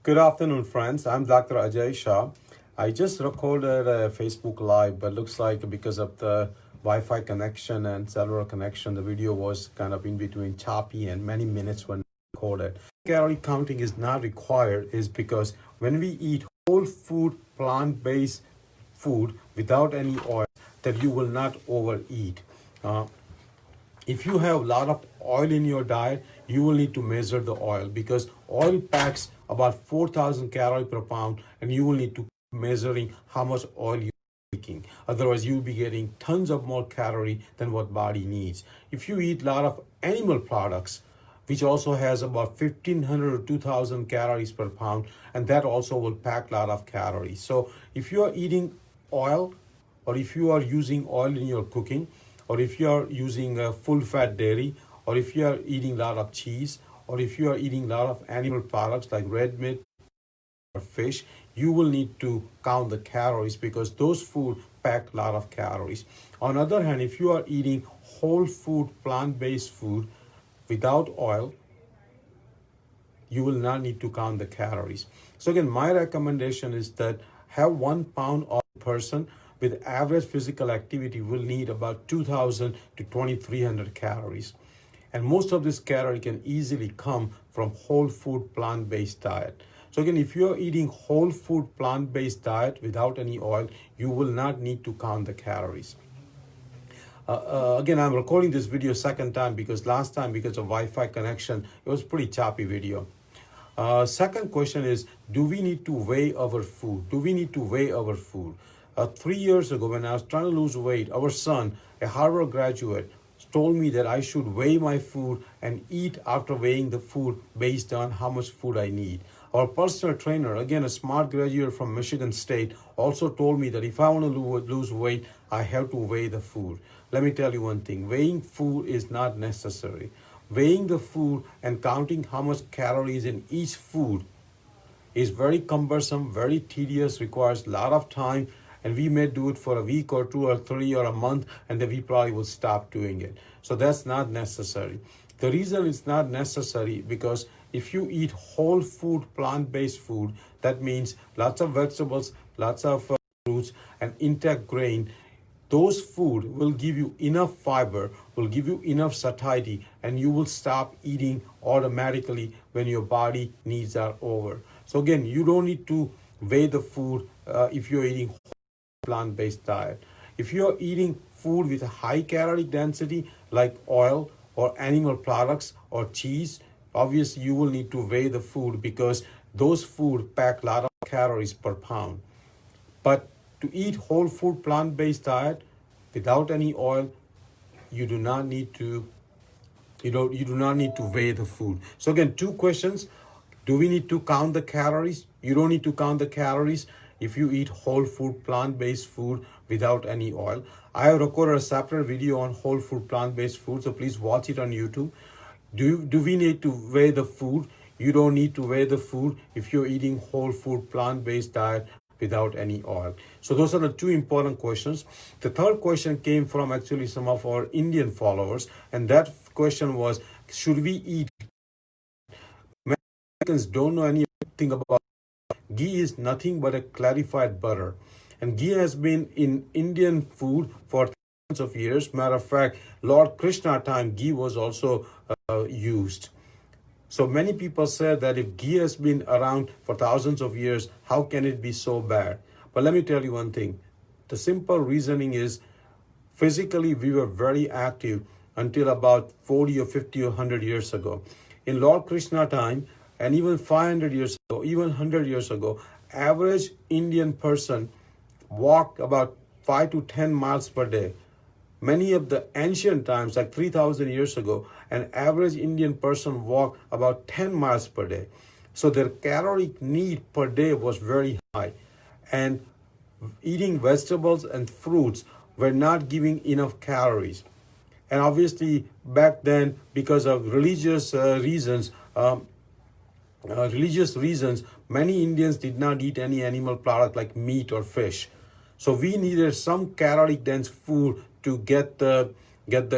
Good afternoon, friends. I'm Dr. Aajay Shah. I just recorded a Facebook Live, but looks like because of the Wi-Fi connection and cellular connection, the video was kind of in between choppy and many minutes when recorded. Calorie counting is not required is because when we eat whole food, plant-based food without any oil, that you will not overeat. Uh, if you have a lot of oil in your diet, you will need to measure the oil because oil packs about 4,000 calories per pound, and you will need to keep measuring how much oil you're taking. Otherwise, you'll be getting tons of more calorie than what body needs. If you eat a lot of animal products, which also has about 1,500 or 2,000 calories per pound, and that also will pack a lot of calories. So if you are eating oil, or if you are using oil in your cooking, or if you are using full fat dairy, or if you are eating a lot of cheese, or if you are eating a lot of animal products like red meat or fish, you will need to count the calories because those food pack a lot of calories. On the other hand, if you are eating whole food, plant-based food without oil, you will not need to count the calories. So again, my recommendation is that have 1 pound of person with average physical activity will need about 2,000 to 2,300 calories. And most of this calorie can easily come from whole food plant-based diet. So again, if you're eating whole food plant-based diet without any oil, you will not need to count the calories. Again, I'm recording this video second time because last time, because of Wi-Fi connection, it was pretty choppy video. Second question is, do we need to weigh our food? Do we need to weigh our food? 3 years ago, when I was trying to lose weight, our son, a Harvard graduate, told me that I should weigh my food and eat after weighing the food based on how much food I need. Our personal trainer, again a smart graduate from Michigan State, also told me that if I want to lose weight, I have to weigh the food. Let me tell you one thing, weighing food is not necessary. Weighing the food and counting how much calories in each food is very cumbersome, very tedious, requires a lot of time, and we may do it for a week or two or three or a month, and then we probably will stop doing it. So that's not necessary. The reason it's not necessary because if you eat whole food, plant-based food, that means lots of vegetables, lots of fruits, and intact grain. Those food will give you enough fiber, will give you enough satiety, and you will stop eating automatically when your body needs are over. So again, you don't need to weigh the food if you're eating plant-based diet. If you're eating food with a high calorie density like oil or animal products or cheese, obviously you will need to weigh the food because those food pack a lot of calories per pound. But to eat whole food plant-based diet without any oil, you do not need to you do not need to weigh the food. So again, two questions. Do we need to count the calories? You don't need to count the calories if you eat whole food plant-based food without any oil. I have recorded a separate video on whole food plant-based food, so please watch it on YouTube. Do we need to weigh the food? You don't need to weigh the food if you're eating whole food plant-based diet without any oil. So those are the two important questions. The third question came from actually some of our Indian followers, and that question was, should we eat? Many Americans don't know anything about ghee. Is nothing but a clarified butter, and ghee has been in Indian food for thousands of years. Matter of fact, Lord Krishna time ghee was also used. So many people say that if ghee has been around for thousands of years, how can it be so bad? But let me tell you one thing. The simple reasoning is physically we were very active until about 40 or 50 or 100 years ago. In Lord Krishna time, and even 500 years ago, even 100 years ago, average Indian person walked about 5 to 10 miles per day. Many of the ancient times, like 3,000 years ago, an average Indian person walked about 10 miles per day. So their caloric need per day was very high. And eating vegetables and fruits were not giving enough calories. And obviously, back then, because of religious reasons, many Indians did not eat any animal product like meat or fish. So we needed some caloric dense food to get the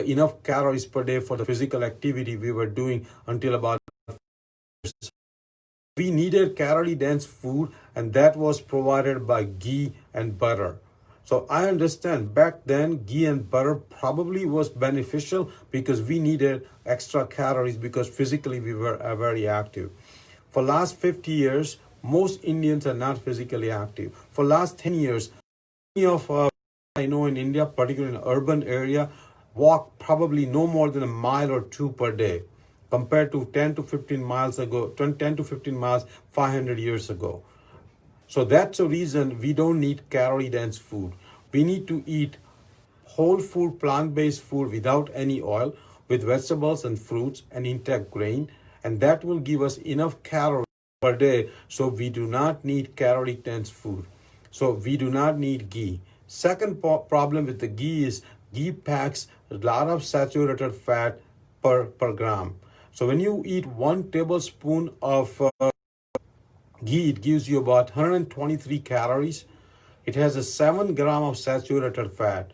enough calories per day for the physical activity we were doing until about We needed calorie dense food, and that was provided by ghee and butter. So I understand back then ghee and butter probably was beneficial because we needed extra calories because physically we were very active. For last 50 years, most Indians are not physically active. For last 10 years, many of I know in India, particularly in urban area, walk probably no more than a mile or two per day compared to 10 to 15 miles ago, 10 to 15 miles 500 years ago. So that's the reason we don't need calorie dense food. We need to eat whole food, plant-based food without any oil, with vegetables and fruits and intact grain, and that will give us enough calories per day. So we do not need calorie dense food. So we do not need ghee. Second problem with the ghee is ghee packs a lot of saturated fat per gram. So when you eat 1 tablespoon of ghee, it gives you about 123 calories. It has a 7 gram of saturated fat.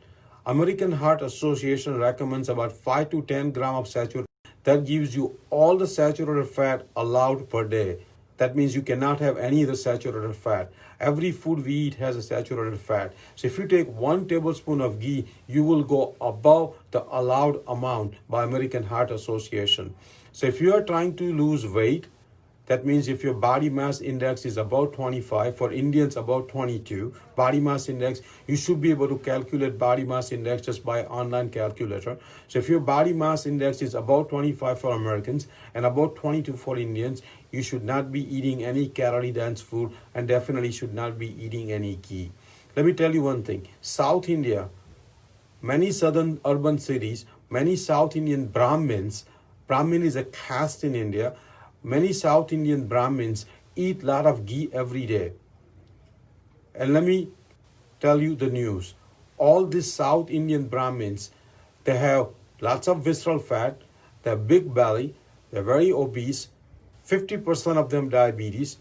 American Heart Association recommends about 5 to 10 gram of saturated. That gives you all the saturated fat allowed per day. That means you cannot have any of the saturated fat. Every food we eat has a saturated fat. So if you take 1 tablespoon of ghee, you will go above the allowed amount by American Heart Association. So if you are trying to lose weight, that means if your body mass index is about 25, for Indians about 22, body mass index, you should be able to calculate body mass index just by online calculator. So if your body mass index is about 25 for Americans and about 22 for Indians, you should not be eating any calorie dense food and definitely should not be eating any ghee. Let me tell you one thing. South India, many southern urban cities, many South Indian Brahmin is a caste in India. Many South Indian Brahmins eat a lot of ghee every day. And let me tell you the news. All these South Indian Brahmins, they have lots of visceral fat, they have big belly, they're very obese, 50% of them diabetes.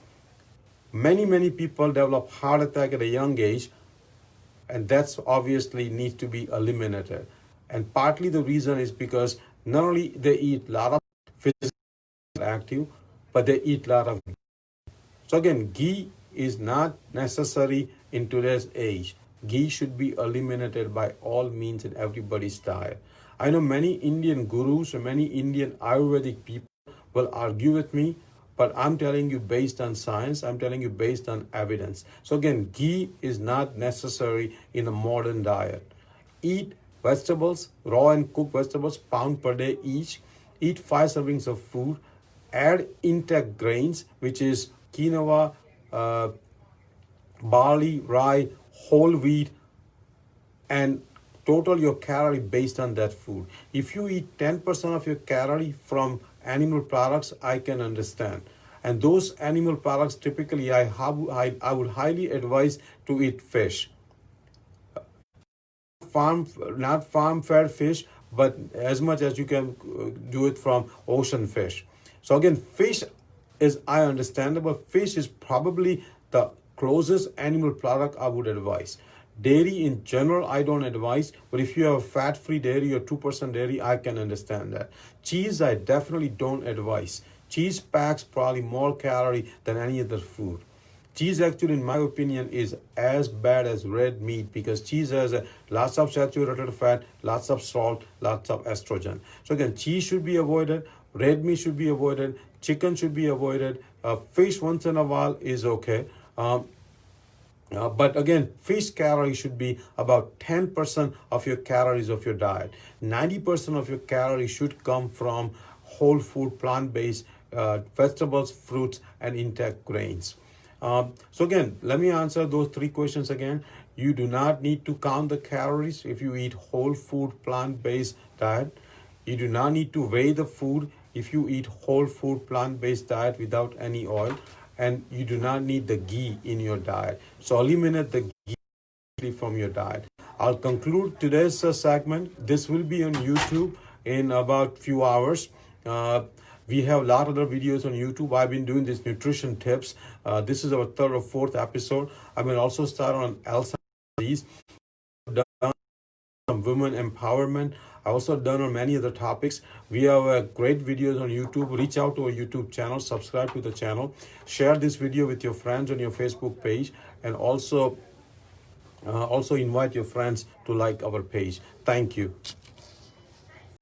Many people develop heart attack at a young age, and that's obviously needs to be eliminated. And partly the reason is because not only they eat a lot of physical active, but they eat a lot of ghee. So again, ghee is not necessary in today's age. Ghee should be eliminated by all means in everybody's diet. I know many Indian gurus and many Indian Ayurvedic people will argue with me, but I'm telling you based on science, I'm telling you based on evidence. So again, ghee is not necessary in a modern diet. Eat vegetables, raw and cooked vegetables, pound per day each. Eat 5 servings of food. Add intact grains, which is quinoa, barley, rye, whole wheat, and total your calorie based on that food. If you eat 10% of your calorie from animal products, I can understand. And those animal products, typically, I would highly advise to eat fish. Not farm fed fish, but as much as you can do it from ocean fish. So again, fish is, I understand, but fish is probably the closest animal product I would advise. Dairy in general, I don't advise, but if you have fat-free dairy or 2% dairy, I can understand that. Cheese, I definitely don't advise. Cheese packs probably more calorie than any other food. Cheese actually, in my opinion, is as bad as red meat because cheese has lots of saturated fat, lots of salt, lots of estrogen. So again, cheese should be avoided, red meat should be avoided, chicken should be avoided, fish once in a while is okay. But again, fish calories should be about 10% of your calories of your diet. 90% of your calories should come from whole food, plant-based vegetables, fruits, and intact grains. So again, let me answer those 3 questions again. You do not need to count the calories if you eat whole food, plant-based diet. You do not need to weigh the food if you eat whole food, plant-based diet without any oil. And you do not need the ghee in your diet. So eliminate the ghee from your diet. I'll conclude today's segment. This will be on YouTube in about few hours. We have a lot of other videos on YouTube. I've been doing these nutrition tips. This is our 3rd or 4th episode. I will also start on Alzheimer's disease, some women empowerment. I also done on many other topics. We have great videos on YouTube. Reach out to our YouTube channel, subscribe to the channel, share this video with your friends on your Facebook page, and also invite your friends to like our page. Thank you.